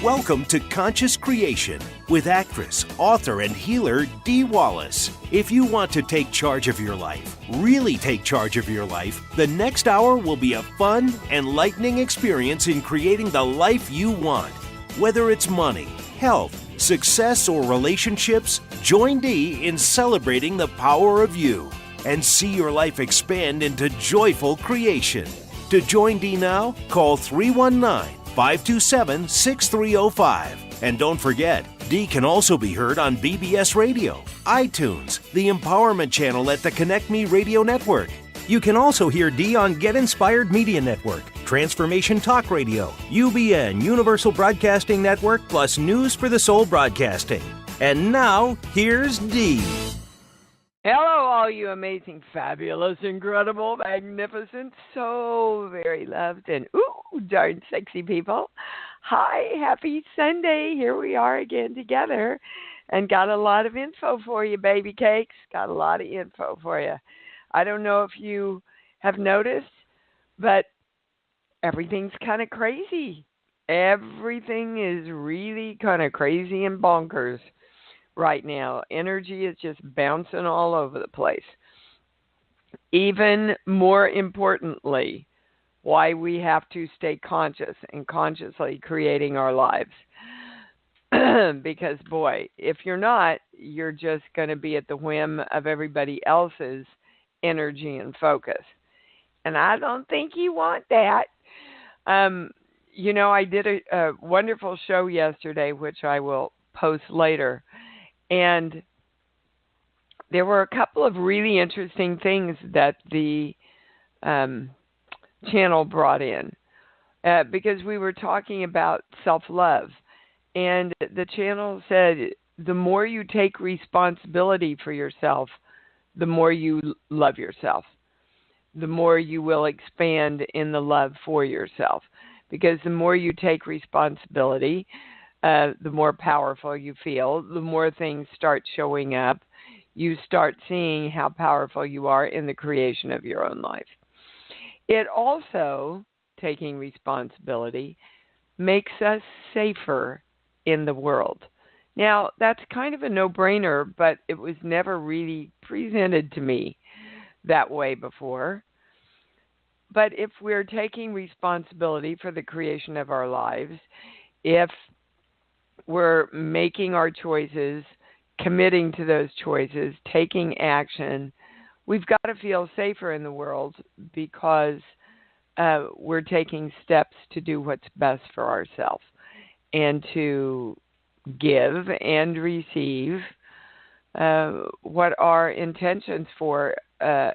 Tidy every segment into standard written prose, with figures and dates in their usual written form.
Welcome to Conscious Creation with actress, author, and healer Dee Wallace. If you want to take charge of your life, really take charge of your life, the next hour will be a fun, enlightening experience in creating the life you want. Whether it's money, health, success, or relationships, join Dee in celebrating the power of you and see your life expand into joyful creation. To join Dee now, call 319-527-6305. And don't forget, Dee can also be heard on BBS Radio, iTunes, the Empowerment Channel at the Connect Me Radio Network. You can also hear Dee on Get Inspired Media Network, Transformation Talk Radio, UBN, Universal Broadcasting Network, plus News for the Soul Broadcasting. And now, here's Dee. Hello, all you amazing, fabulous, incredible, magnificent, so very loved, and darn sexy people. Hi, happy Sunday. Here we are again together, and got a lot of info for you, baby cakes. Got a lot of info for you. I don't know if you have noticed, but everything's kind of crazy. Everything is really kind of crazy and bonkers right now. Energy is just bouncing all over the place. Even more importantly, why we have to stay conscious and consciously creating our lives. Because, boy, if you're not, you're just going to be at the whim of everybody else's energy and focus. And I don't think you want that. I did a wonderful show yesterday, which I will post later. And there were a couple of really interesting things that the channel brought in because we were talking about self-love. And the channel said, the more you take responsibility for yourself, the more you love yourself, the more you will expand in the love for yourself. Because the more you take responsibility, the more powerful you feel, the more things start showing up. You start seeing how powerful you are in the creation of your own life. It also, taking responsibility, makes us safer in the world. Now, that's kind of a no-brainer, but it was never really presented to me that way before. But if we're taking responsibility for the creation of our lives, if we're making our choices, committing to those choices, taking action, we've got to feel safer in the world because we're taking steps to do what's best for ourselves and to give and receive what our intentions for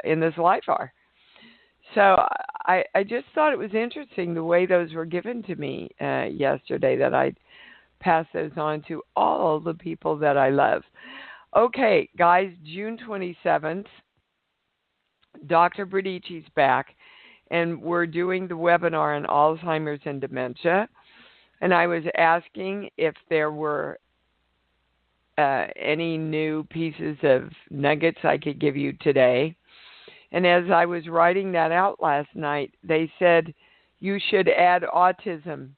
in this life are. So I just thought it was interesting the way those were given to me yesterday, that I'd pass those on to all the people that I love. Okay, guys, June 27th, Dr. Bradici's back, and we're doing the webinar on Alzheimer's and dementia. And I was asking if there were any new pieces of nuggets I could give you today. And as I was writing that out last night, they said you should add autism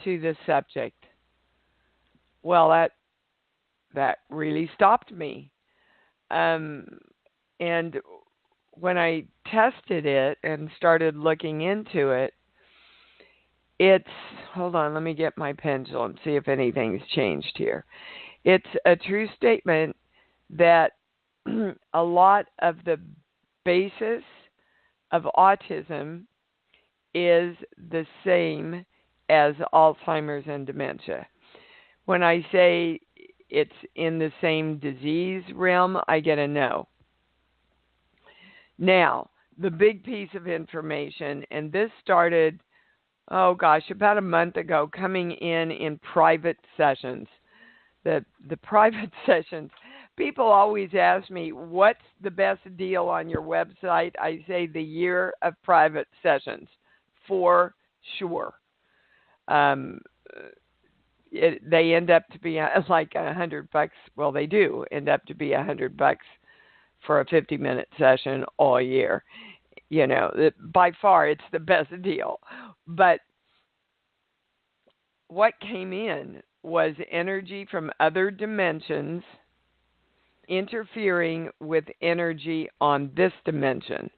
to the subject. Well, that really stopped me. And when I tested it and started looking into it, hold on, let me get my pencil and see if anything's changed here. It's a true statement that a lot of the basis of autism is the same as Alzheimer's and dementia. When I say it's in the same disease realm, I get a no. Now, the big piece of information, and this started, about a month ago, coming in private sessions. The private sessions, people always ask me, what's the best deal on your website? I say the year of private sessions, for sure. They end up to be like $100. Well, they do end up to be $100 for a 50-minute session all year. By far, it's the best deal. But what came in was energy from other dimensions interfering with energy on this dimension,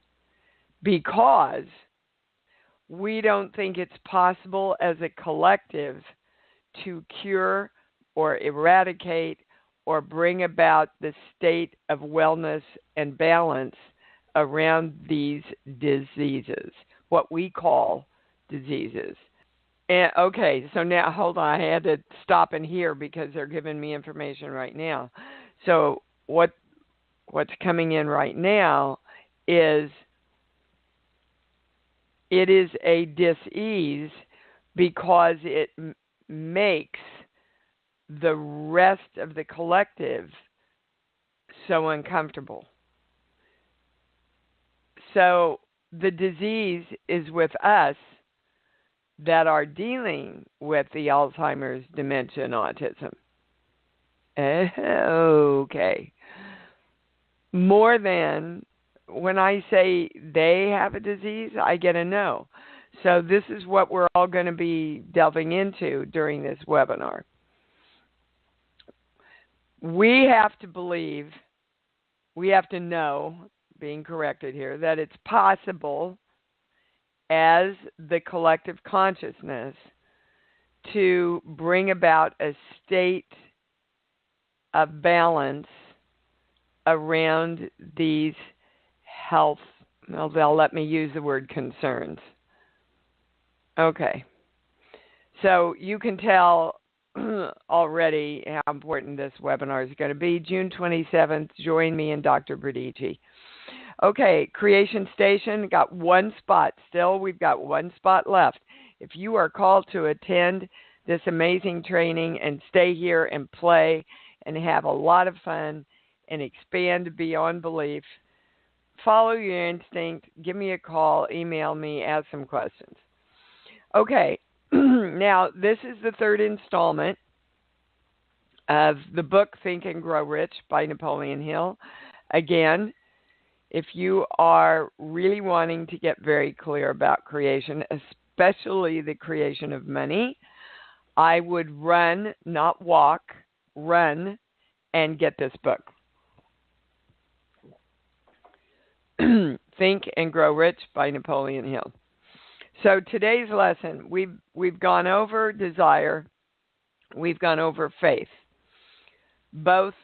because we don't think it's possible as a collective to cure or eradicate or bring about the state of wellness and balance around these diseases, what we call diseases. And, okay, so now hold on. I had to stop in here because they're giving me information right now. So what's coming in right now is it is a dis-ease because it makes the rest of the collective so uncomfortable. So the disease is with us that are dealing with the Alzheimer's, dementia, and autism. Okay. More than when I say they have a disease, I get a no. So this is what we're all going to be delving into during this webinar. We have to believe, we have to know, being corrected here, that it's possible as the collective consciousness to bring about a state of balance around these health, well, they'll let me use the word concerns. Okay. So you can tell already how important this webinar is going to be. June 27th, join me and Dr. Bradici. Okay, Creation Station, got one spot still. We've got one spot left. If you are called to attend this amazing training and stay here and play and have a lot of fun and expand beyond belief, follow your instinct, give me a call, email me, ask some questions. Okay, now this is the third installment of the book Think and Grow Rich by Napoleon Hill. Again, if you are really wanting to get very clear about creation, especially the creation of money, I would run, not walk, run, and get this book. Think and Grow Rich by Napoleon Hill. So today's lesson, we've gone over desire, we've gone over faith, both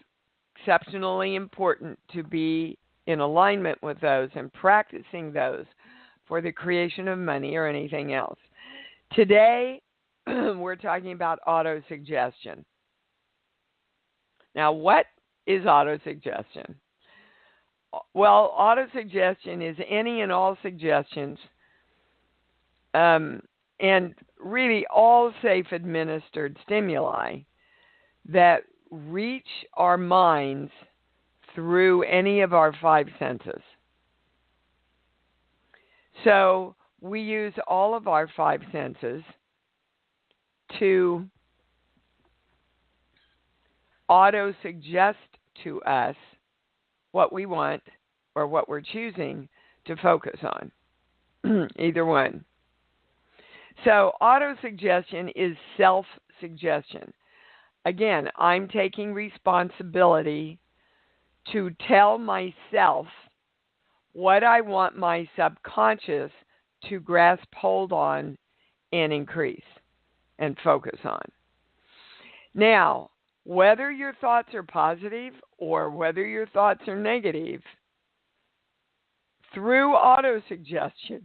exceptionally important to be in alignment with those and practicing those for the creation of money or anything else. Today, we're talking about autosuggestion. Now, what is autosuggestion? Well, autosuggestion is any and all suggestions and really all safe administered stimuli that reach our minds through any of our five senses. So we use all of our five senses to auto-suggest to us what we want or what we're choosing to focus on. Either one. So auto-suggestion is self-suggestion. Again, I'm taking responsibility to tell myself what I want my subconscious to grasp hold on and increase and focus on. Now, whether your thoughts are positive or whether your thoughts are negative, through autosuggestion,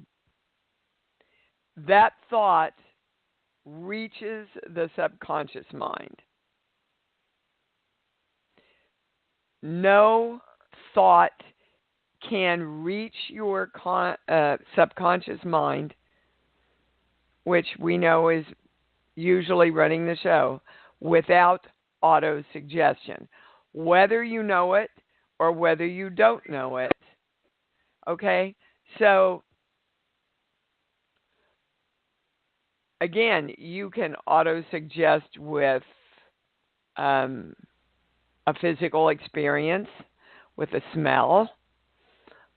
that thought reaches the subconscious mind. No thought can reach your subconscious mind, which we know is usually running the show, without autosuggestion, whether you know it or whether you don't know it. Okay? So, again, you can autosuggest with a physical experience, with a smell,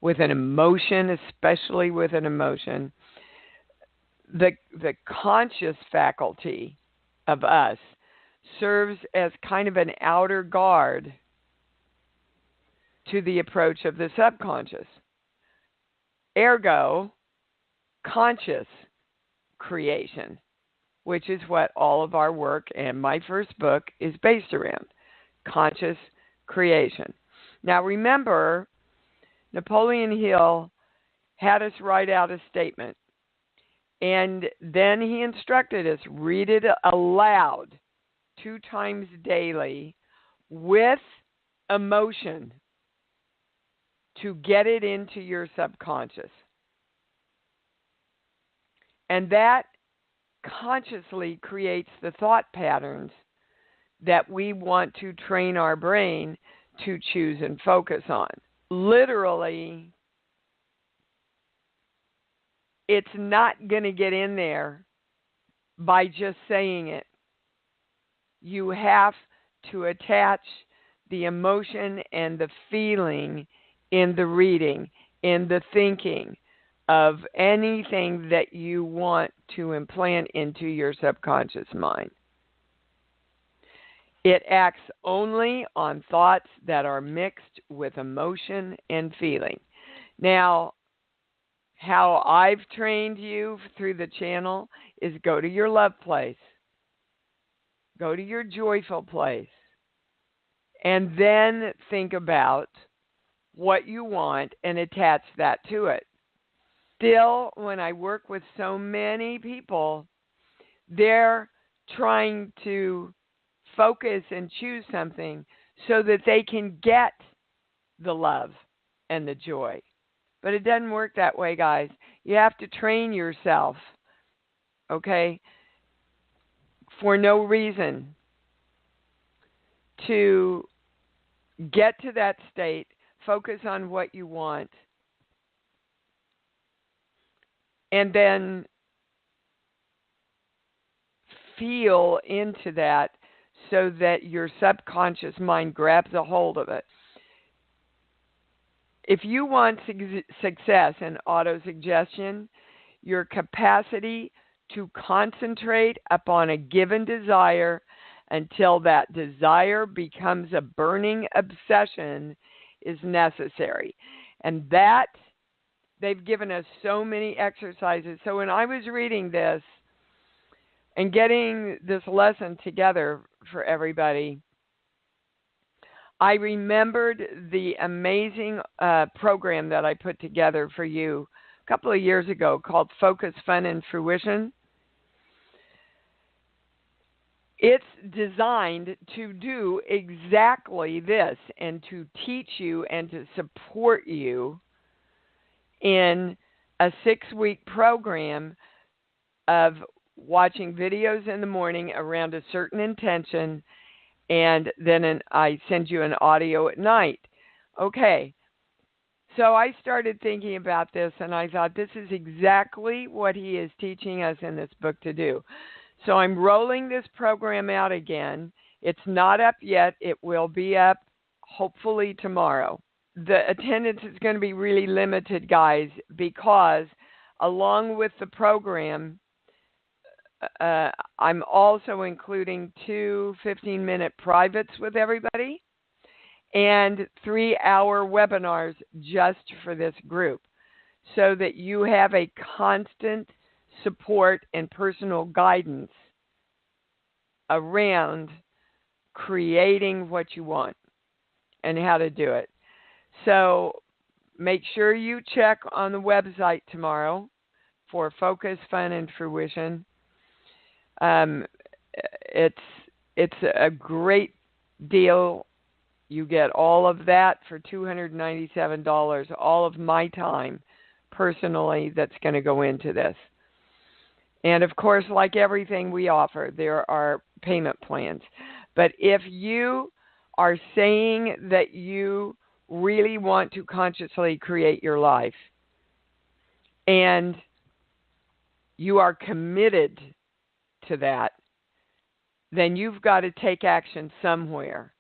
with an emotion, especially with an emotion. The conscious faculty of us serves as kind of an outer guard to the approach of the subconscious. Ergo, conscious creation, which is what all of our work and my first book is based around, conscious creation. Now remember, Napoleon Hill had us write out a statement, and then he instructed us, read it aloud 2 times daily with emotion to get it into your subconscious. And that consciously creates the thought patterns that we want to train our brain to choose and focus on. Literally, it's not going to get in there by just saying it. You have to attach the emotion and the feeling in the reading, in the thinking of anything that you want to implant into your subconscious mind. It acts only on thoughts that are mixed with emotion and feeling. Now, how I've trained you through the channel is go to your love place, go to your joyful place, and then think about what you want and attach that to it. Still, when I work with so many people, they're trying to focus and choose something so that they can get the love and the joy. But it doesn't work that way, guys. You have to train yourself, okay, for no reason to get to that state, focus on what you want, and then feel into that so that your subconscious mind grabs a hold of it. If you want success in autosuggestion, your capacity to concentrate upon a given desire until that desire becomes a burning obsession is necessary. And that, they've given us so many exercises. So when I was reading this and getting this lesson together for everybody, I remembered the amazing program that I put together for you a couple of years ago called Focus, Fun, and Fruition. It's designed to do exactly this and to teach you and to support you in a 6-week program of watching videos in the morning around a certain intention, and then I send you an audio at night. Okay, so I started thinking about this, and I thought this is exactly what he is teaching us in this book to do. So I'm rolling this program out again. It's not up yet. It will be up hopefully tomorrow. The attendance is going to be really limited, guys, because along with the program, I'm also including 2 15-minute privates with everybody and 3-hour webinars just for this group so that you have a constant support and personal guidance around creating what you want and how to do it. So make sure you check on the website tomorrow for Focus, Fun, and Fruition. It's a great deal. You get all of that for $297, all of my time personally that's going to go into this. And of course, like everything we offer, there are payment plans. But if you are saying that you really want to consciously create your life and you are committed to that, then you've got to take action somewhere.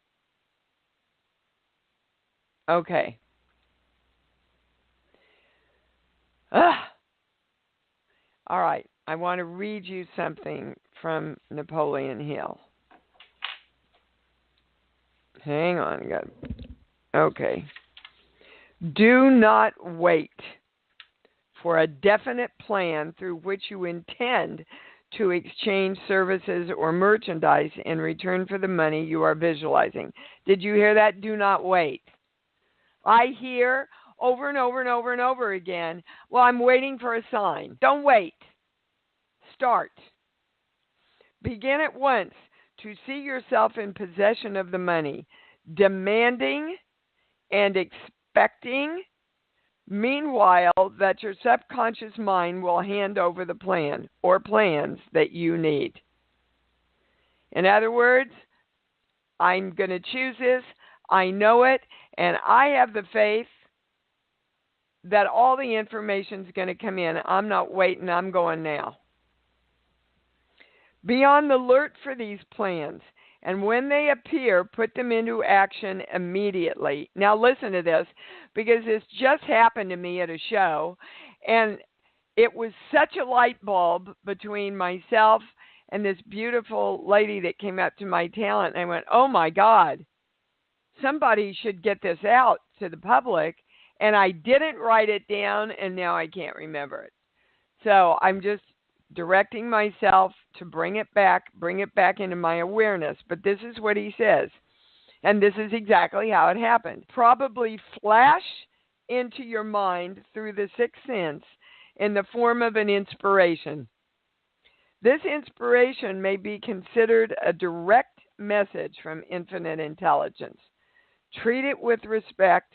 Okay. All right. I want to read you something from Napoleon Hill. Hang on. Okay. Do not wait for a definite plan through which you intend to exchange services or merchandise in return for the money you are visualizing. Did you hear that? Do not wait. I hear over and over and over and over again, well, I'm waiting for a sign. Don't wait. Start. Begin at once to see yourself in possession of the money, demanding and expecting, meanwhile, that your subconscious mind will hand over the plan or plans that you need. In other words, I'm going to choose this, I know it, and I have the faith that all the information is going to come in. I'm not waiting, I'm going now. Be on the alert for these plans, and when they appear, put them into action immediately. Now listen to this, because this just happened to me at a show, and it was such a light bulb between myself and this beautiful lady that came up to my talent, and I went, oh my God, somebody should get this out to the public, and I didn't write it down, and now I can't remember it. So I'm just directing myself to bring it back into my awareness. But this is what he says, and this is exactly how it happened. Probably flash into your mind through the sixth sense in the form of an inspiration. This inspiration may be considered a direct message from infinite intelligence. Treat it with respect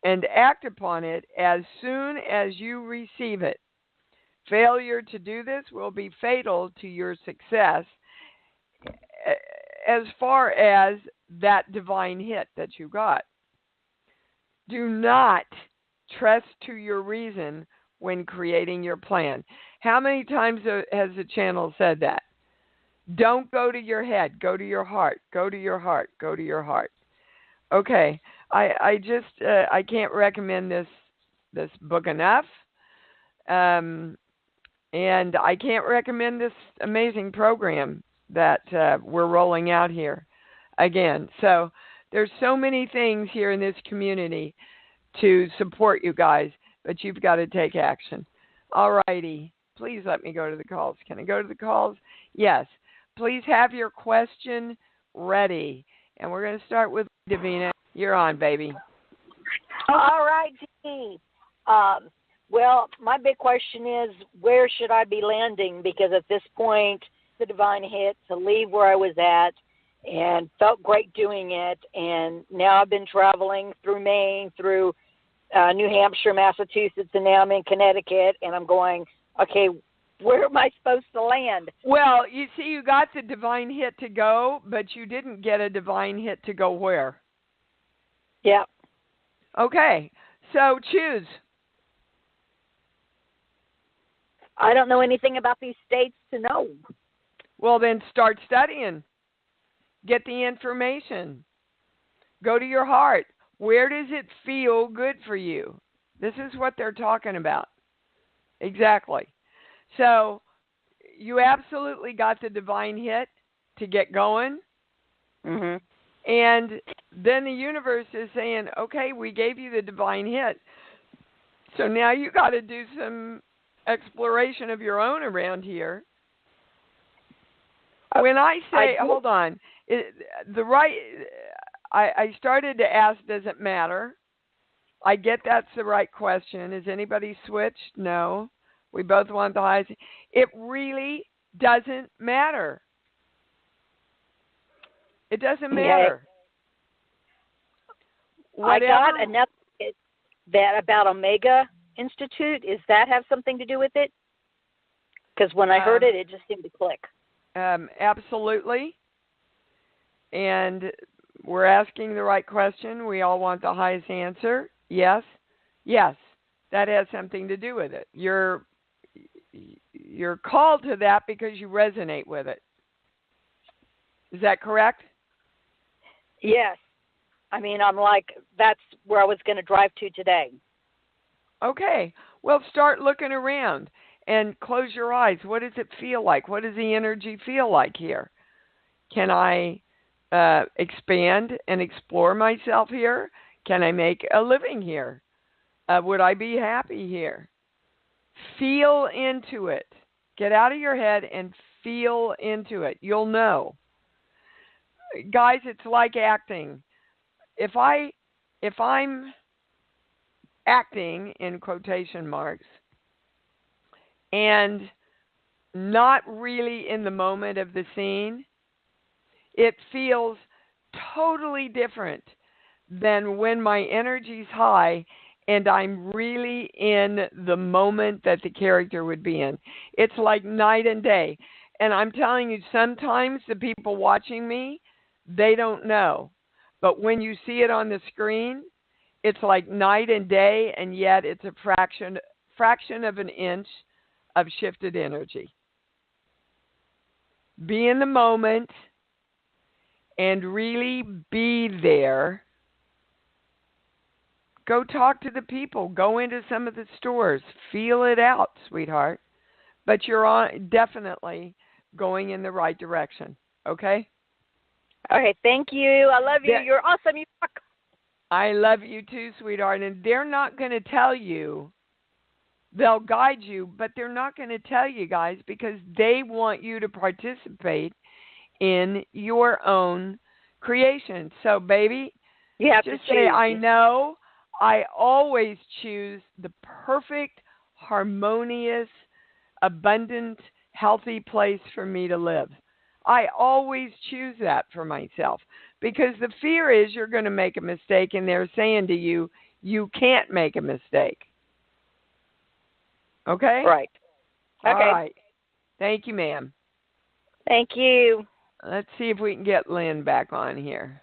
and act upon it as soon as you receive it. Failure to do this will be fatal to your success as far as that divine hit that you got. Do not trust to your reason when creating your plan. How many times has the channel said that? Don't go to your head, go to your heart, go to your heart, go to your heart. Okay, I can't recommend this book enough. And I can't recommend this amazing program that we're rolling out here again. So there's so many things here in this community to support you guys, but you've got to take action. All righty. Please let me go to the calls. Can I go to the calls? Yes. Please have your question ready. And we're going to start with Davina. You're on, baby. All right, Jeannie. Well, my big question is, where should I be landing? Because at this point, the divine hit to leave where I was at and felt great doing it. And now I've been traveling through Maine, through New Hampshire, Massachusetts, and now I'm in Connecticut. And I'm going, okay, where am I supposed to land? Well, you see, you got the divine hit to go, but you didn't get a divine hit to go where? Yeah. Okay, so choose. I don't know anything about these states to know. Well, then start studying. Get the information. Go to your heart. Where does it feel good for you? This is what they're talking about. Exactly. So you absolutely got the divine hit to get going. Mm-hmm. And then the universe is saying, okay, we gave you the divine hit. So now you got to do some exploration of your own around here. When I say, hold on, I started to ask, does it matter? I get that's the right question. Is anybody switched? No. We both want the highest. It really doesn't matter. It doesn't matter. Yeah. I got enough that about Omega Institute. Does that have something to do with it? Because when I heard it, it just seemed to click. Absolutely. And we're asking the right question. We all want the highest answer. Yes. Yes. That has something to do with it. You're called to that because you resonate with it. Is that correct? Yes. I mean, I'm like, that's where I was going to drive to today. Okay. Well, start looking around. and close your eyes. What does it feel like? What does the energy feel like here? Can I expand and explore myself here? Can I make a living here? Would I be happy here? Feel into it. Get out of your head and feel into it. You'll know. Guys, it's like acting. If I'm acting in quotation marks and not really in the moment of the scene, it feels totally different than when my energy's high and I'm really in the moment that the character would be in. It's like night and day. And I'm telling you, sometimes the people watching me, they don't know. But when you see it on the screen, it's like night and day, and yet it's a fraction of an inch of shifted energy. Be in the moment and really be there. Go talk to the people. Go into some of the stores. Feel it out, sweetheart. But you're definitely going in the right direction. Okay? Okay, thank you. I love you. You're awesome. You rock. I love you too, sweetheart. And they're not going to tell you. They'll guide you, but they're not going to tell you, guys, because they want you to participate in your own creation. So, baby, you have just to say, choose. I know I always choose the perfect, harmonious, abundant, healthy place for me to live. I always choose that for myself because the fear is you're going to make a mistake, and they're saying to you, you can't make a mistake. Okay? Right. Okay. All right. Thank you, ma'am. Thank you. Let's see if we can get Lynn back on here.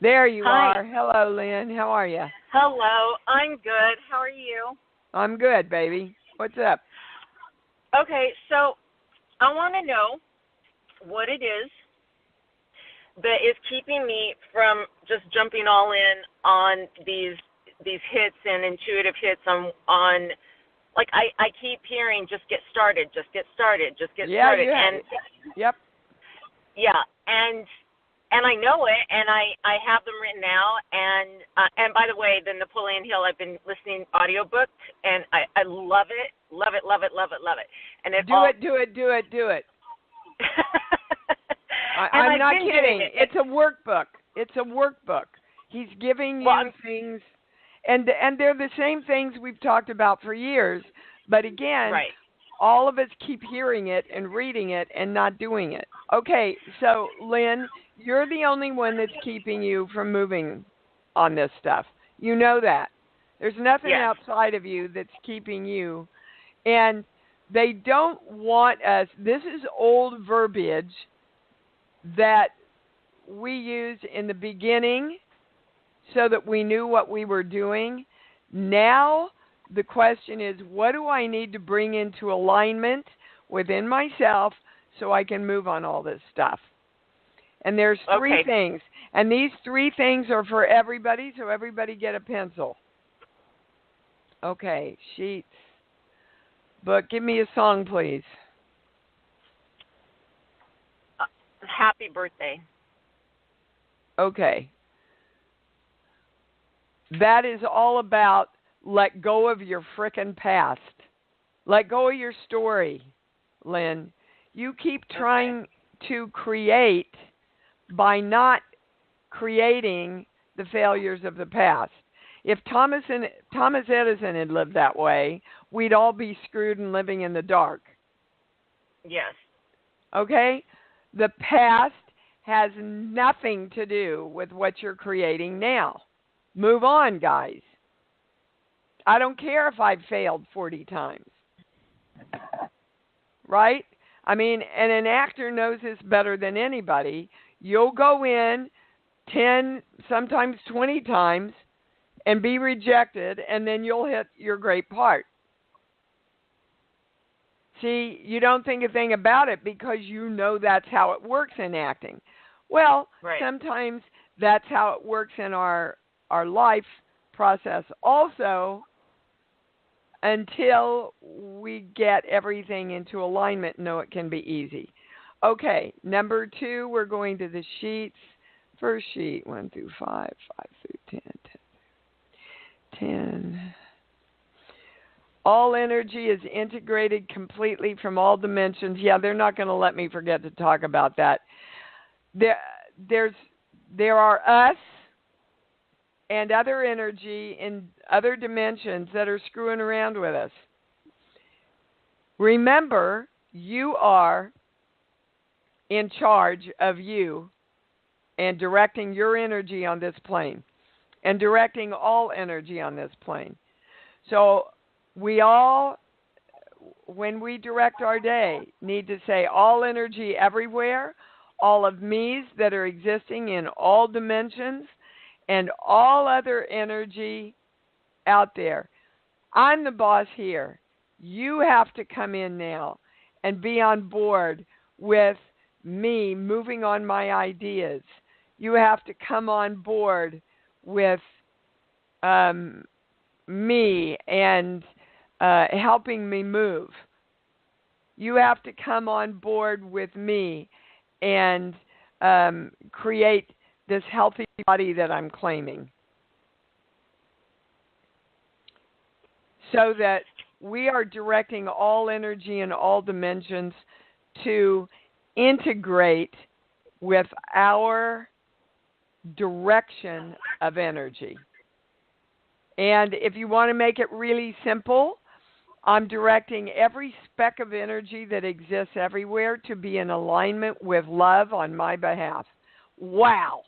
There you Hi. are. Hello, Lynn. How are you? Hello, I'm good. How are you? I'm good, baby. What's up? Okay, so I want to know what it is that is keeping me from just jumping all in on these hits and intuitive hits on like I keep hearing just get started, just get started, just get started. And yep. Yeah, and I know it, and I have them written out, and by the way, the Napoleon Hill, I've been listening audiobook, and I love it, love it, love it, love it, love it. And it do it. I'm not kidding. It's a workbook. It's a workbook. He's giving you things, and they're the same things we've talked about for years, but again, right. All of us keep hearing it and reading it and not doing it. Okay, so Lynn, you're the only one that's keeping you from moving on this stuff. You know that. There's nothing outside of you that's keeping you. And they don't want us, this is old verbiage that we used in the beginning so that we knew what we were doing. Now, the question is, what do I need to bring into alignment within myself so I can move on all this stuff? And there's three things. And these three things are for everybody, so everybody get a pencil. Okay, sheets. Book, give me a song, please. Happy birthday. Okay. That is all about let go of your frickin' past. Let go of your story, Lynn. You keep trying to create by not creating the failures of the past. If Thomas Edison had lived that way, we'd all be screwed and living in the dark. Yes. Okay? The past has nothing to do with what you're creating now. Move on, guys. I don't care if I've failed 40 times. Right? I mean, and an actor knows this better than anybody. You'll go in 10, sometimes 20 times and be rejected, and then you'll hit your great part. See, you don't think a thing about it because you know that's how it works in acting. Well, sometimes that's how it works in our life process. Also, until we get everything into alignment. No, it can be easy. Okay, number 2, we're going to the sheets. First sheet, 1 through 5, 5 through 10. All energy is integrated completely from all dimensions. Yeah, they're not going to let me forget to talk about that. There are us and other energy in other dimensions that are screwing around with us. Remember, you are in charge of you and directing your energy on this plane and directing all energy on this plane. So we all, when we direct our day, need to say all energy everywhere, all of me's that are existing in all dimensions, and all other energy out there. I'm the boss here. You have to come in now and be on board with me moving on my ideas. You have to come on board with me and helping me move. You have to come on board with me and create this healthy body that I'm claiming, so that we are directing all energy in all dimensions to integrate with our direction of energy. And if you want to make it really simple, I'm directing every speck of energy that exists everywhere to be in alignment with love on my behalf. Wow.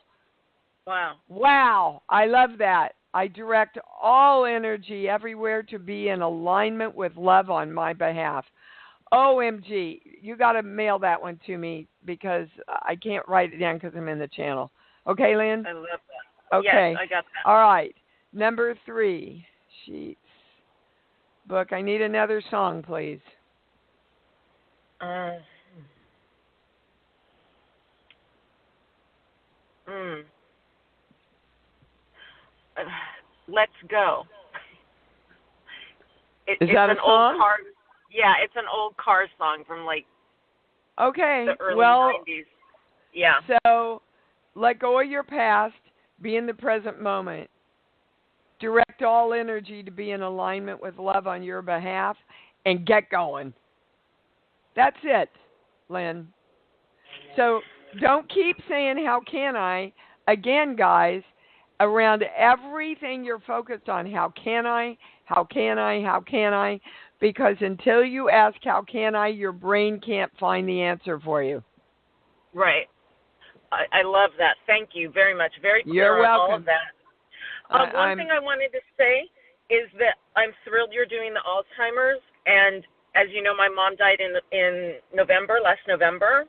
Wow. I love that. I direct all energy everywhere to be in alignment with love on my behalf. OMG. You got to mail that one to me because I can't write it down because I'm in the channel. Okay, Lynn? I love that. Okay. Yes, I got that. All right. Number 3. Sheets. Book. I need another song, please. Let's Go. Is it's that an a song? old car? Yeah, it's an old car song from like okay. the early well, 90s. Yeah. So, let go of your past. Be in the present moment. Direct all energy to be in alignment with love on your behalf and get going. That's it, Lynn. So don't keep saying, how can I? Again, guys, around everything you're focused on, how can I? How can I? How can I? Because until you ask, how can I, your brain can't find the answer for you. Right. I love that. Thank you very much. Very clear You're welcome. on all of that. One thing I wanted to say is that I'm thrilled you're doing the Alzheimer's. And as you know, my mom died in November, last November.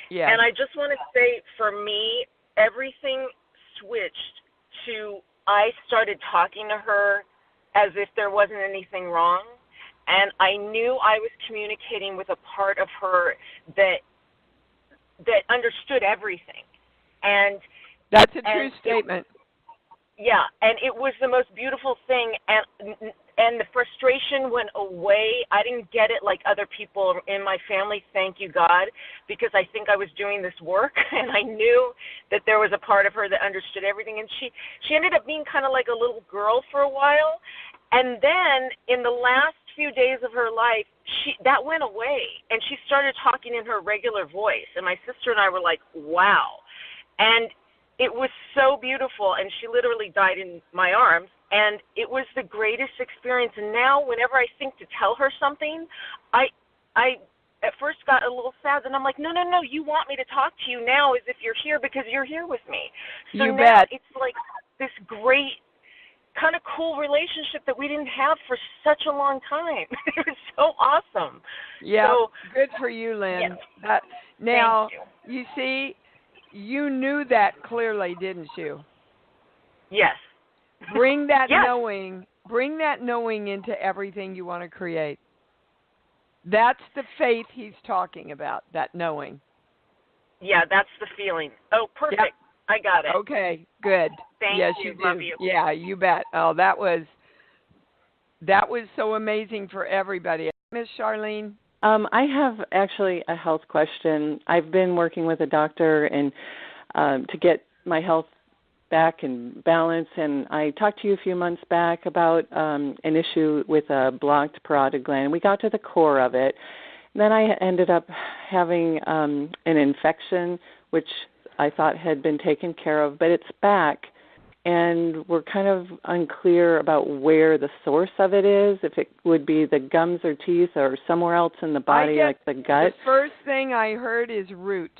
Yeah. And I just want to say, for me, everything switched to, I started talking to her as if there wasn't anything wrong. And I knew I was communicating with a part of her that understood everything. And that's a true statement. Yeah, and it was the most beautiful thing, and the frustration went away. I didn't get it like other people in my family, thank you, God, because I think I was doing this work, and I knew that there was a part of her that understood everything, and she ended up being kind of like a little girl for a while, and then in the last few days of her life, that went away, and she started talking in her regular voice, and my sister and I were like, wow, and it was so beautiful, and she literally died in my arms, and it was the greatest experience. And now, whenever I think to tell her something, I at first got a little sad, and I'm like, no, you want me to talk to you now as if you're here because you're here with me. So you now bet. It's like this great kind of cool relationship that we didn't have for such a long time. It was so awesome. Yeah, so, good for you, Lynn. Yeah. Now, Thank you see, you knew that clearly, didn't you? Yes. Bring that yes. knowing into everything you want to create. That's the faith he's talking about, that knowing. Yeah, that's the feeling. Oh, perfect. Yep. I got it. Okay, good. Thank yes, you. you do. Love you. Yeah, you bet. Oh, that was that was so amazing for everybody. Miss Charlene? I have actually a health question. I've been working with a doctor and to get my health back in balance, and I talked to you a few months back about an issue with a blocked parotid gland. We got to the core of it. And then I ended up having an infection, which I thought had been taken care of, but it's back. And we're kind of unclear about where the source of it is, if it would be the gums or teeth or somewhere else in the body, like the gut. The first thing I heard is root.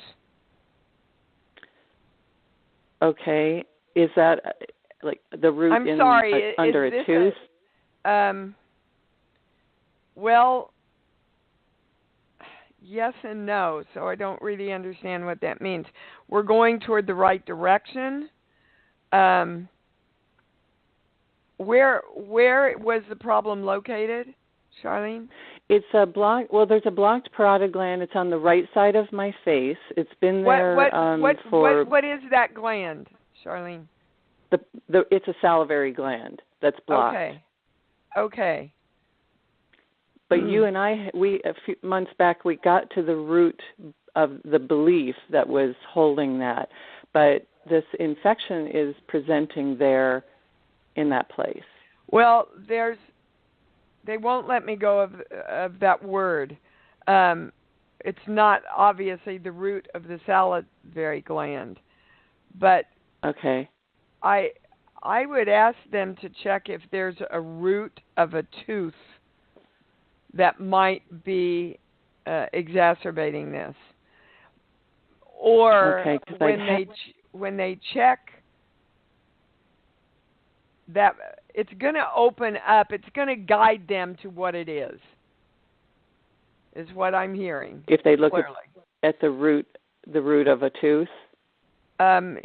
Okay. Is that like the root under a tooth? Well, yes and no, so I don't really understand what that means. We're going toward the right direction. Where was the problem located, Charlene? It's a block. Well, there's a blocked parotid gland. It's on the right side of my face. It's been there for. What is that gland, Charlene? It's a salivary gland that's blocked. Okay. But you and I, a few months back, we got to the root of the belief that was holding that. But this infection is presenting there in that place. Well, they won't let me go of that word. It's not obviously the root of the salivary gland, but okay. I would ask them to check if there's a root of a tooth that might be exacerbating this, or when they check that, it's going to open up. It's going to guide them to what it is what I'm hearing. If they look at the root of a tooth?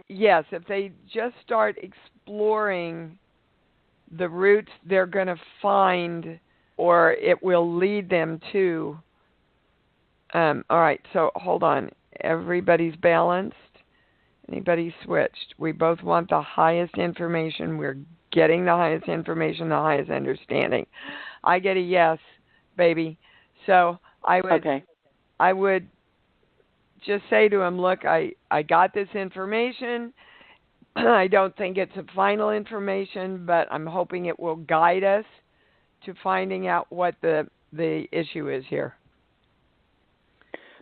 Yes, if they just start exploring the roots, they're going to find, or it will lead them to. All right, so hold on. Everybody's balanced. Anybody switched? We both want the highest information. We're getting the highest information, the highest understanding. I get a yes, baby. So I would just say to him, look, I got this information. I don't think it's a final information, but I'm hoping it will guide us to finding out what the issue is here.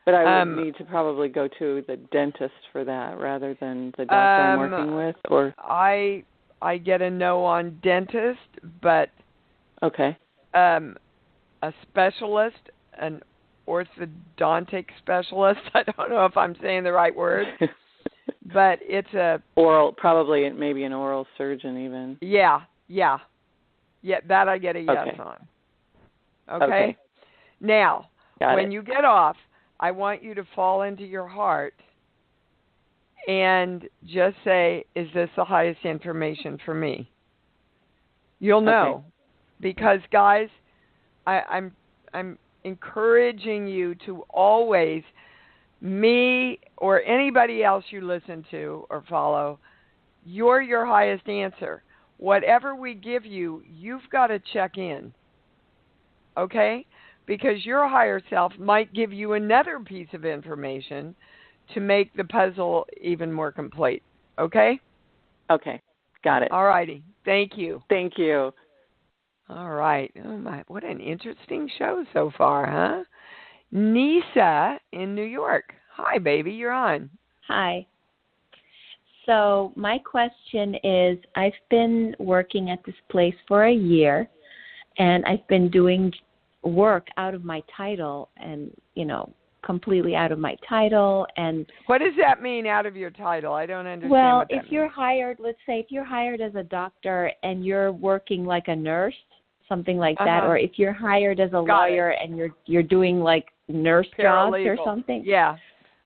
But I would need to probably go to the dentist for that rather than the doctor I'm working with, or I get a no on dentist, but okay, a specialist, an orthodontic specialist. I don't know if I'm saying the right word, but it's a oral, probably maybe an oral surgeon even. Yeah, that I get a yes on. Okay? Now, when you get off, I want you to fall into your heart and just say, is this the highest information for me? You'll know. Because, guys, I'm encouraging you to always, me or anybody else you listen to or follow, you're your highest answer. Whatever we give you, you've got to check in. Okay? Because your higher self might give you another piece of information to make the puzzle even more complete. Okay? Okay. Got it. All righty. Thank you. Thank you. All right. Oh my, what an interesting show so far, huh? Nisa in New York. Hi, baby. You're on. Hi. So my question is, I've been working at this place for a year, and I've been doing work out of my title and, completely out of my title. And what does that mean, out of your title? I don't understand. Well, what that if you're hired, let's say if you're hired as a doctor and you're working like a nurse, something like that, or if you're hired as a lawyer and you're doing like nurse jobs or something. Yeah.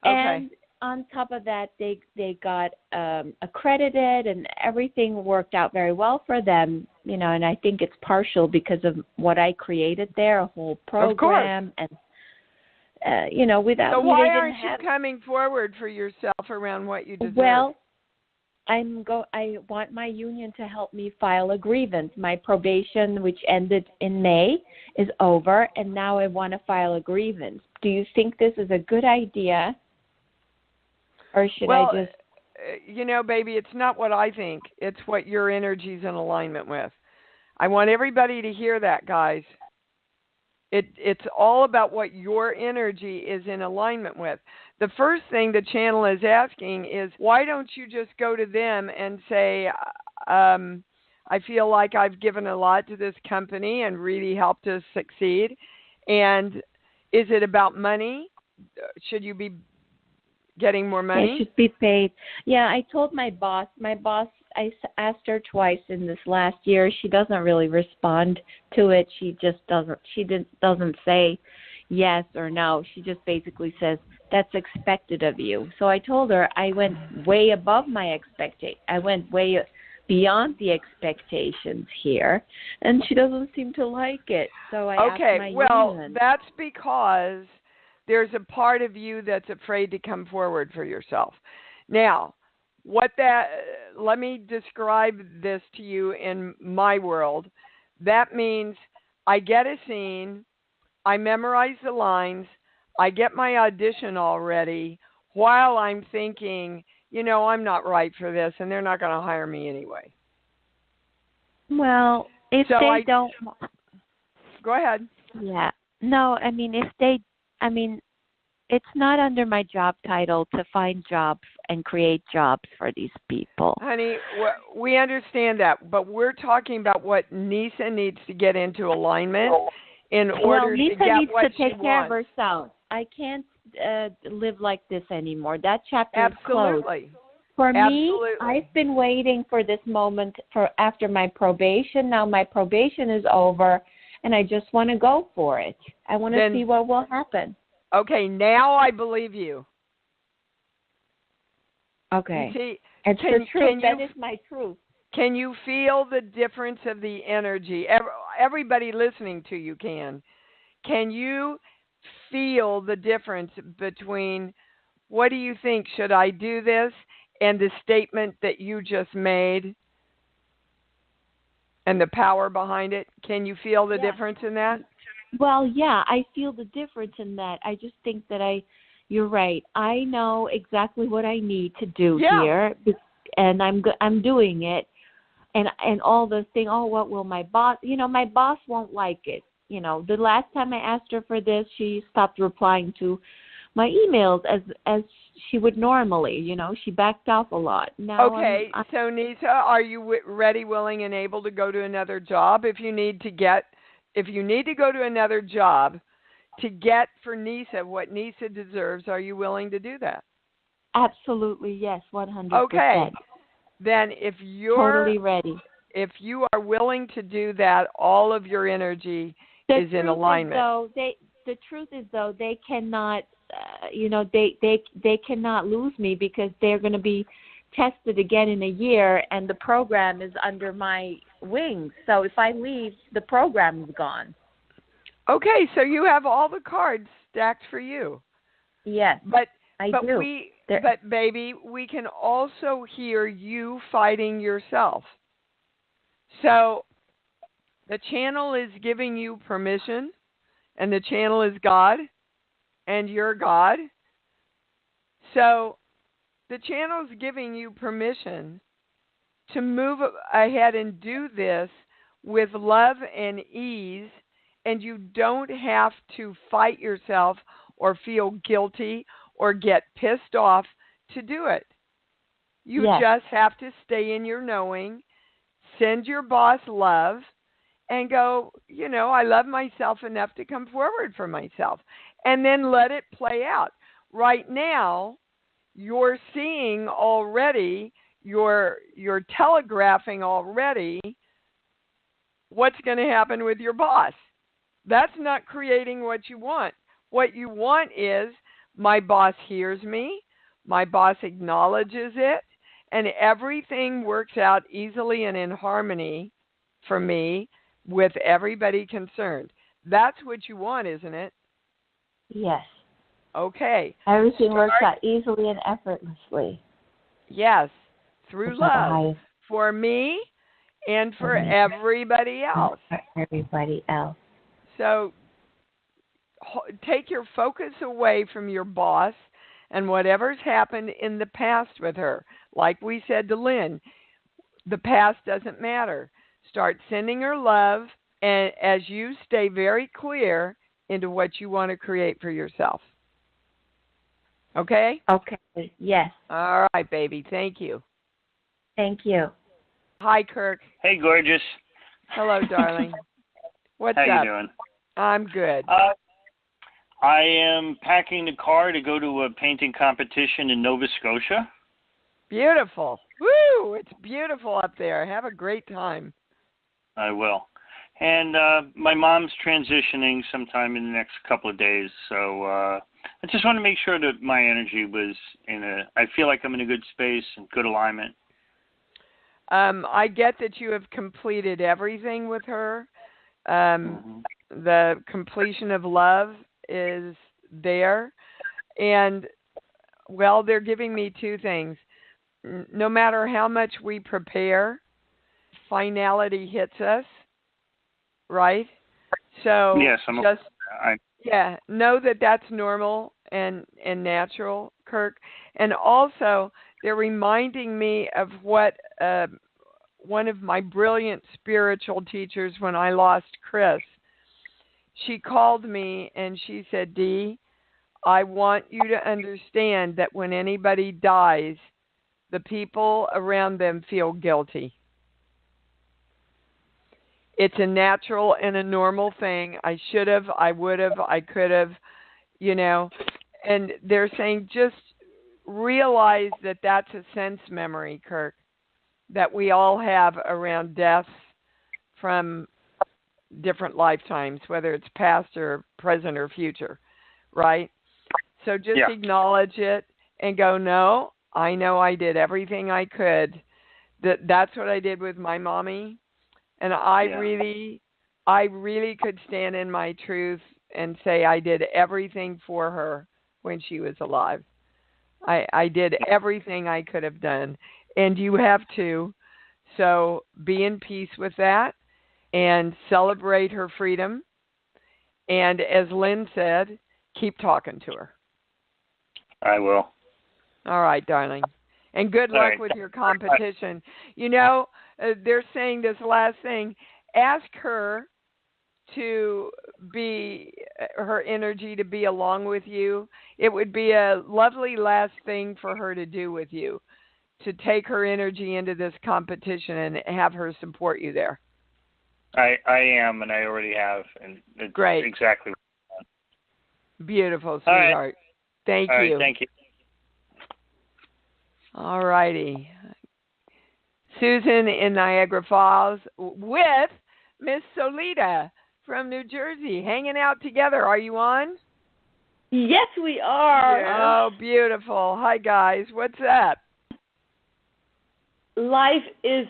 Okay. And on top of that, they got accredited and everything worked out very well for them, and I think it's partial because of what I created there, a whole program. And, without... So why aren't you coming forward for yourself around what you deserve? Well, I want my union to help me file a grievance. My probation, which ended in May, is over, and now I want to file a grievance. Do you think this is a good idea, or should I just? Baby, it's not what I think. It's what your energy's in alignment with. I want everybody to hear that, guys. It's all about what your energy is in alignment with. The first thing the channel is asking is, why don't you just go to them and say, I feel like I've given a lot to this company and really helped us succeed. And is it about money? Should you be getting more money? It should be paid. Yeah, I told my boss, I asked her twice in this last year. She doesn't really respond to it. She just doesn't say yes or no. She just basically says, that's expected of you. So I told her I went way above my expectation. I went way beyond the expectations here, and she doesn't seem to like it. So I asked my union. That's because there's a part of you that's afraid to come forward for yourself. Now, let me describe this to you in my world. That means I get a scene, I memorize the lines, I get my audition all ready while I'm thinking, I'm not right for this and they're not going to hire me anyway. Well, if they don't. Go ahead. Yeah. No, it's not under my job title to find jobs and create jobs for these people. Honey, we understand that, but we're talking about what Nisa needs to get into alignment in order to get what she wants. Nisa needs to take care of herself. I can't live like this anymore. That chapter is closed. For me, I've been waiting for this moment for after my probation. Now my probation is over, and I just want to go for it. I want to see what will happen. Okay, now I believe you. Okay. You see, it's the truth. That is my truth. Can you feel the difference of the energy? Everybody listening to you can. Can you feel the difference between what do you think, should I do this, and the statement that you just made and the power behind it? Can you feel the difference in that? Well, yeah, I feel the difference in that. I just think that you're right. I know exactly what I need to do here, and I'm doing it. And all the thing, what will my boss, my boss won't like it. The last time I asked her for this, she stopped replying to my emails as she would normally. She backed off a lot. Now okay, so Nisa, are you ready, willing, and able to go to another job if you need to go to another job to get for Nisa what Nisa deserves? Are you willing to do that? Absolutely, yes, 100%. Okay, then if you're totally ready, if you are willing to do that, all of your energy is in alignment. The truth is, though, they cannot, they cannot lose me because they're going to be tested again in a year, and the program is under my wings. So if I leave, the program is gone. Okay, so you have all the cards stacked for you. Yes, I do. But baby, we can also hear you fighting yourself. So the channel is giving you permission, and the channel is God, and you're God. So the channel is giving you permission to move ahead and do this with love and ease, and you don't have to fight yourself or feel guilty or get pissed off to do it. You just have to stay in your knowing, send your boss love, and go, I love myself enough to come forward for myself, and then let it play out. Right now, you're seeing already, you're telegraphing already what's going to happen with your boss. That's not creating what you want. What you want is, my boss hears me, my boss acknowledges it, and everything works out easily and in harmony for me with everybody concerned. That's what you want, isn't it? Yes. Okay. Everything works out easily and effortlessly. Yes. through love for me and for everybody else. For everybody else. So take your focus away from your boss and whatever's happened in the past with her. Like we said to Lynn, the past doesn't matter. Start sending her love, and as you stay very clear into what you want to create for yourself. Okay? Okay. Yes. All right, baby. Thank you. Thank you. Hi, Kirk. Hey, gorgeous. Hello, darling. What's How up? you doing? I'm good. I am packing the car to go to a painting competition in Nova Scotia. Beautiful. Woo! It's beautiful up there. Have a great time. I will. And my mom's transitioning sometime in the next couple of days, so I just want to make sure that my energy was I feel like I'm in a good space and good alignment. I get that you have completed everything with her. The completion of love is there. And, well, they're giving me two things. No matter how much we prepare, finality hits us, right? So yes, know that that's normal and natural, Kirk. And also, they're reminding me of what one of my brilliant spiritual teachers when I lost Chris. She called me and she said, Dee, I want you to understand that when anybody dies, the people around them feel guilty. It's a natural and a normal thing. I should have, I would have, I could have, and they're saying just realize that that's a sense memory, Kirk, that we all have around deaths from different lifetimes, whether it's past or present or future, right? So just acknowledge it and go, no, I know I did everything I could. That's what I did with my mommy. And I really could stand in my truth and say I did everything for her when she was alive. I did everything I could have done. And you have too. So be in peace with that and celebrate her freedom. And as Lynn said, keep talking to her. I will. All right, darling. And good luck with your competition. They're saying this last thing. Ask her to be, her energy to be along with you. It would be a lovely last thing for her to do with you, to take her energy into this competition and have her support you there. I am, and I already have. And it's great. Exactly. Beautiful, sweetheart. All right. Thank All you. right, thank you. All righty. Susan in Niagara Falls with Miss Solita from New Jersey, hanging out together. Are you on? Yes, we are. Yeah. Oh, beautiful. Hi, guys. What's up? Life is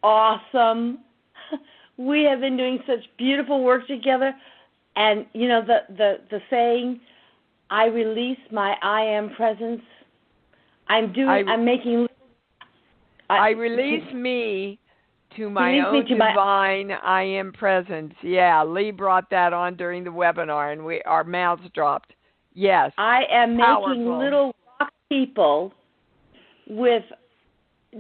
awesome. We have been doing such beautiful work together. And, the saying, I release my I am presence. I release me to my own divine I am presence. Yeah, Lee brought that on during the webinar, and our mouths dropped. Yes. I am powerful. making little rock people with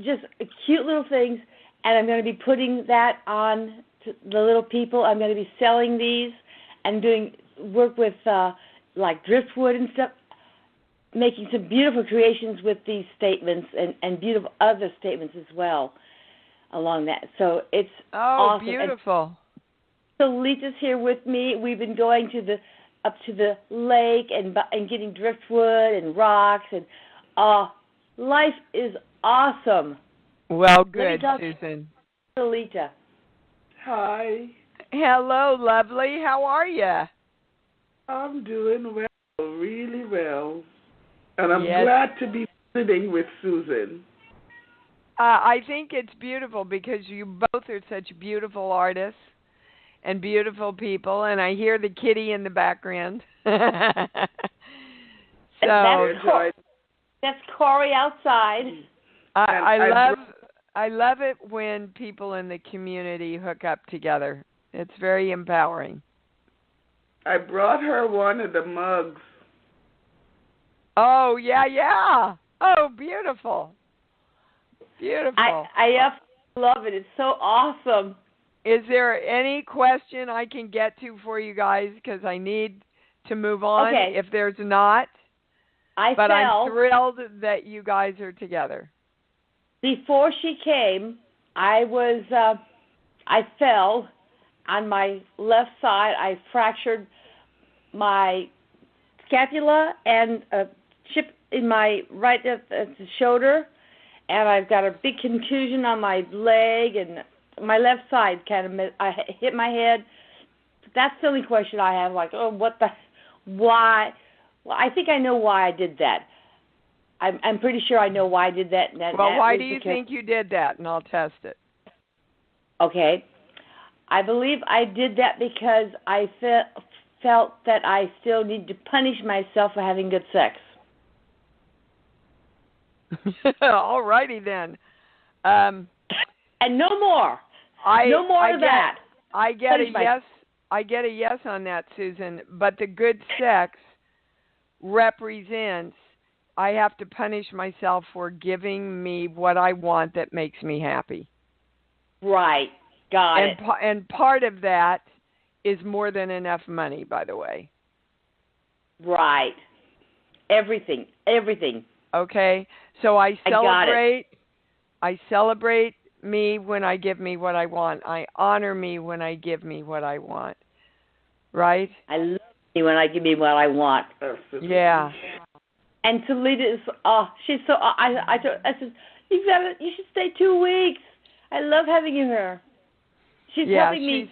just cute little things, and I'm going to be putting that on to the little people. I'm going to be selling these and doing work with like driftwood and stuff, making some beautiful creations with these statements and beautiful other statements as well along that. So it's awesome. Beautiful. So Lita's here with me. We've been going up to the lake and getting driftwood and rocks, and life is awesome. Well, good, Susan. To Lita. Hi. Hello, lovely. How are you? I'm doing well, really well. And I'm glad to be visiting with Susan. I think it's beautiful because you both are such beautiful artists and beautiful people, and I hear the kitty in the background. That's Corey outside. I love it when people in the community hook up together. It's very empowering. I brought her one of the mugs. Oh, yeah. Oh, beautiful. Beautiful. I love it. It's so awesome. Is there any question I can get to for you guys? Because I need to move on. Okay. If there's not, I'm thrilled that you guys are together. Before she came, I fell on my left side. I fractured my scapula and a chip in my right at the shoulder, and I've got a big contusion on my leg, and my left side I hit my head. That's the only question I have, like, why? Well, I think I know why I did that. I'm pretty sure I know why I did that. Why do you think you did that? And I'll test it. Okay. I believe I did that because I felt that I still need to punish myself for having good sex. All righty then. And no more. No more of that. I get a yes. I get a yes on that, Susan. But the good sex represents I have to punish myself for giving me what I want that makes me happy. Right. Got it. And part of that is more than enough money, by the way. Right. Everything. Okay. So I celebrate me when I give me what I want. I honor me when I give me what I want. Right? I love me when I give me what I want. Yeah. And Talita is, she's so, I said, you should stay 2 weeks. I love having you here. She's helping me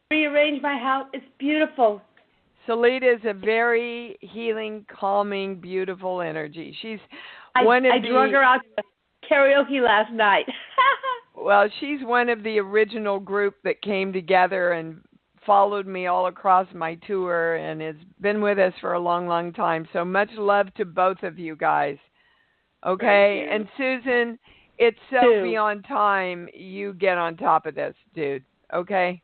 rearrange my house. It's beautiful. Salita is a very healing, calming, beautiful energy. I drug her out to karaoke last night. Well, she's one of the original group that came together and followed me all across my tour and has been with us for a long, long time. So much love to both of you guys. Okay? And Susan, it's so beyond time you get on top of this, dude. Okay?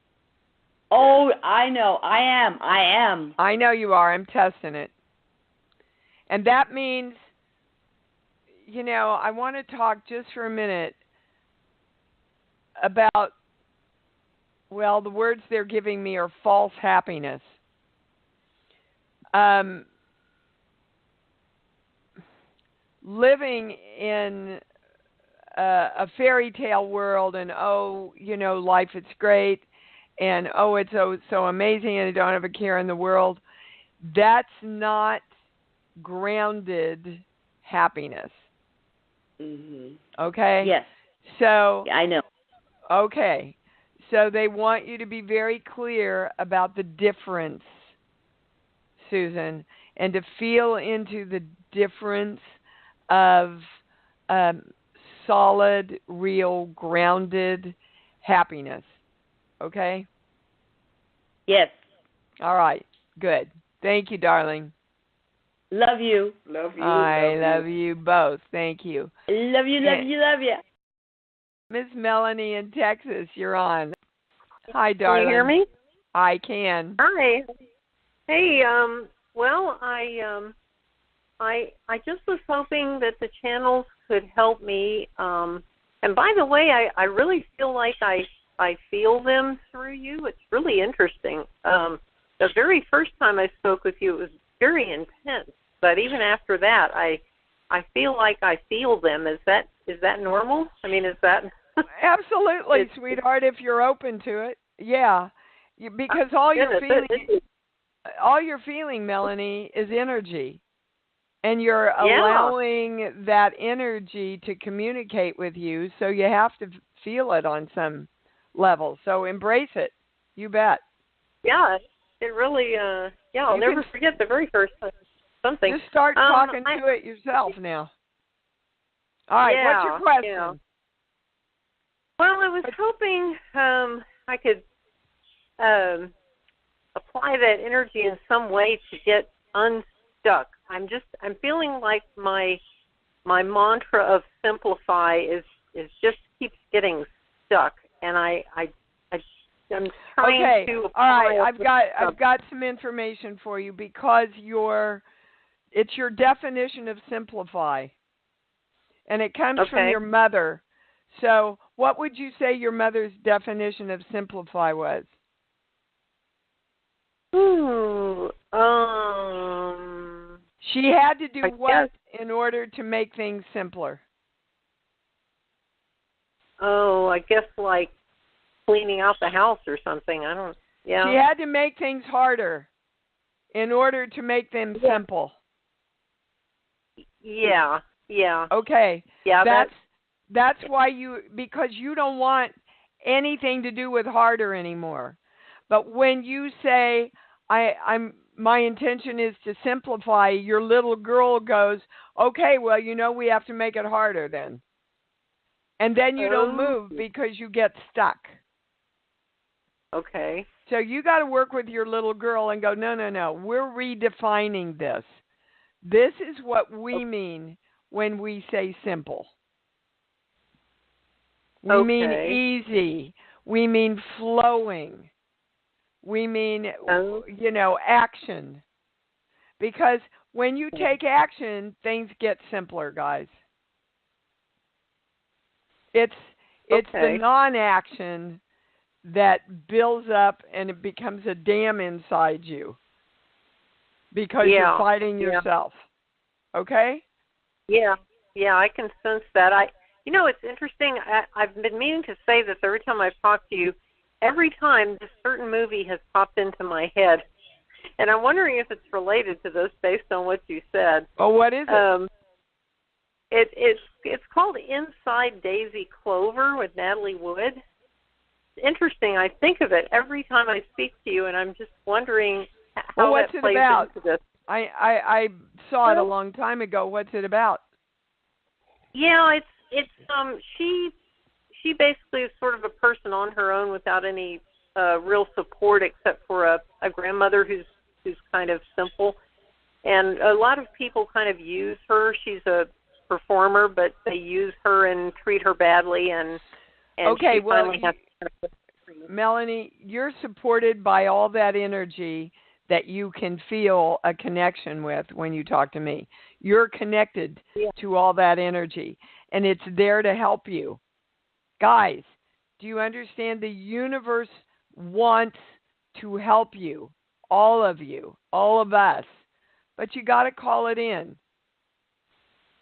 Oh, I know. I am. I know you are. I'm testing it. And that means, I want to talk just for a minute about, the words they're giving me are false happiness. Living in a fairy tale world and, life, it's great, and, it's so amazing and I don't have a care in the world, that's not grounded happiness. Mm-hmm. Okay? Yes. So I know. Okay. So they want you to be very clear about the difference, Susan, and to feel into the difference of solid, real, grounded happiness. Okay? Yes. All right. Good. Thank you, darling. Love you. I love you both. Thank you. Love you. Miss Melanie in Texas, you're on. Hi, darling. Can you hear me? I can. Hi. Hey, I just was hoping that the channels could help me. And by the way, I really feel like I feel them through you. It's really interesting. The very first time I spoke with you, it was very intense. But even after that, I feel like I feel them. Is that normal? I mean, is that... Absolutely, sweetheart, if you're open to it. Yeah. Because all you're feeling, Melanie, is energy. And you're allowing that energy to communicate with you, so you have to feel it on some level. So embrace it. You bet. Yeah, it really, I'll never forget the very first time. Something. Just start talking to it yourself now. All right, what's your question? Yeah. Well, I was hoping I could apply that energy in some way to get unstuck. I'm feeling like my my mantra of simplify is just keeps getting stuck, and I'm trying to apply. All right, I've got some information for you because it's your definition of simplify, and it comes from your mother. So, what would you say your mother's definition of simplify was? She had to do what in order to make things simpler? Oh, I guess like cleaning out the house or something. She had to make things harder in order to make them simple. Yeah. Okay. Yeah, that's why because you don't want anything to do with harder anymore. But when you say my intention is to simplify, your little girl goes, okay, well, we have to make it harder then. And then you don't move because you get stuck. Okay. So you got to work with your little girl and go, no, we're redefining this. This is what we mean when we say simple. We mean easy. We mean flowing. We mean, action. Because when you take action, things get simpler, guys. It's the non-action that builds up and it becomes a dam inside you because you're fighting yourself. Okay? Yeah, I can sense that. It's interesting. I've been meaning to say this every time I've talked to you. Every time this certain movie has popped into my head, and I'm wondering if it's related to this based on what you said. Oh, what is it? It's called Inside Daisy Clover with Natalie Wood. It's interesting. I think of it every time I speak to you, and I'm just wondering how that plays into this. I saw it a long time ago. What's it about? Yeah, it's she basically is sort of a person on her own without any real support except for a grandmother who's kind of simple, and a lot of people kind of use her. She's a performer, but they use her and treat her badly, and okay, she finally has to. Melanie, you're supported by all that energy that you can feel a connection with when you talk to me. You're connected to all that energy, and it's there to help you. Guys, do you understand? The universe wants to help you, all of us, but you got to call it in,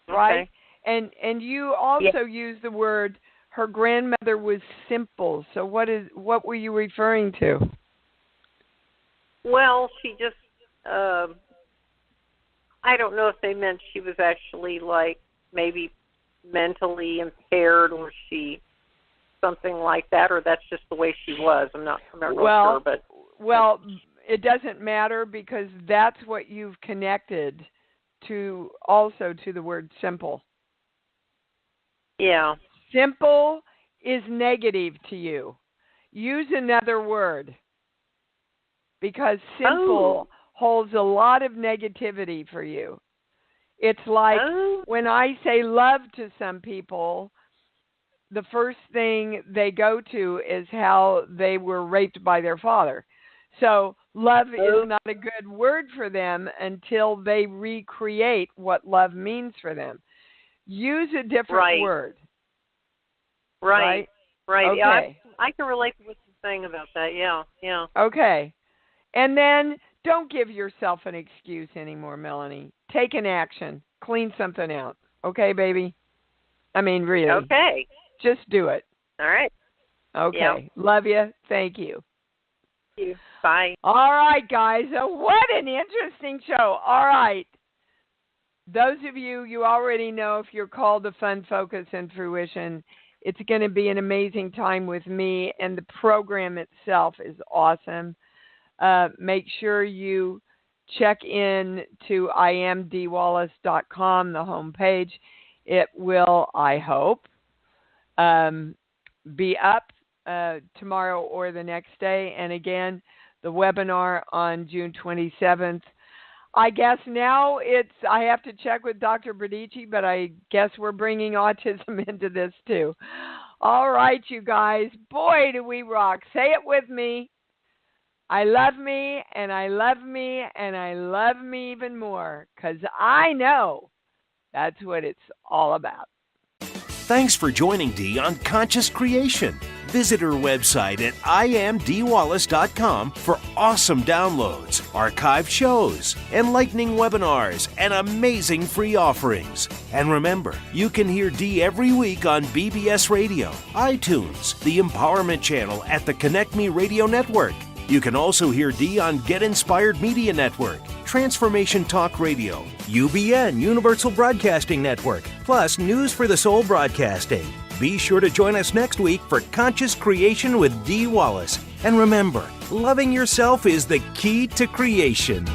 right? Okay. And you also use the word, her grandmother was simple. So what were you referring to? Well, she just, I don't know if they meant she was actually like maybe mentally impaired or something like that, or that's just the way she was. I'm not sure, but. Well, it doesn't matter because that's what you've connected to also to the word simple. Yeah. Simple is negative to you. Use another word. Because simple holds a lot of negativity for you. It's like when I say love to some people, the first thing they go to is how they were raped by their father. So love is not a good word for them until they recreate what love means for them. Use a different word. Right. Okay. Yeah, I can relate to what you're saying about that. Yeah. Okay. And then don't give yourself an excuse anymore, Melanie. Take an action. Clean something out. Okay, baby? I mean, really. Okay. Just do it. All right. Okay. Yeah. Love you. Thank you. Thank you. Bye. All right, guys. What an interesting show. All right. Those of you already know if you're called to Fun, Focus, and Fruition, it's going to be an amazing time with me, and the program itself is awesome. Make sure you check in to iamdwallace.com, the homepage. It will, I hope, be up tomorrow or the next day. And again, the webinar on June 27th. I guess now I have to check with Dr. Bradici, but I guess we're bringing autism into this too. All right, you guys. Boy, do we rock. Say it with me. I love me, and I love me, and I love me even more, because I know that's what it's all about. Thanks for joining Dee on Conscious Creation. Visit her website at imdwallace.com for awesome downloads, archived shows, enlightening webinars, and amazing free offerings. And remember, you can hear Dee every week on BBS Radio, iTunes, the Empowerment Channel at the Connect Me Radio Network. You can also hear Dee on Get Inspired Media Network, Transformation Talk Radio, UBN Universal Broadcasting Network, plus News for the Soul Broadcasting. Be sure to join us next week for Conscious Creation with Dee Wallace. And remember, loving yourself is the key to creation.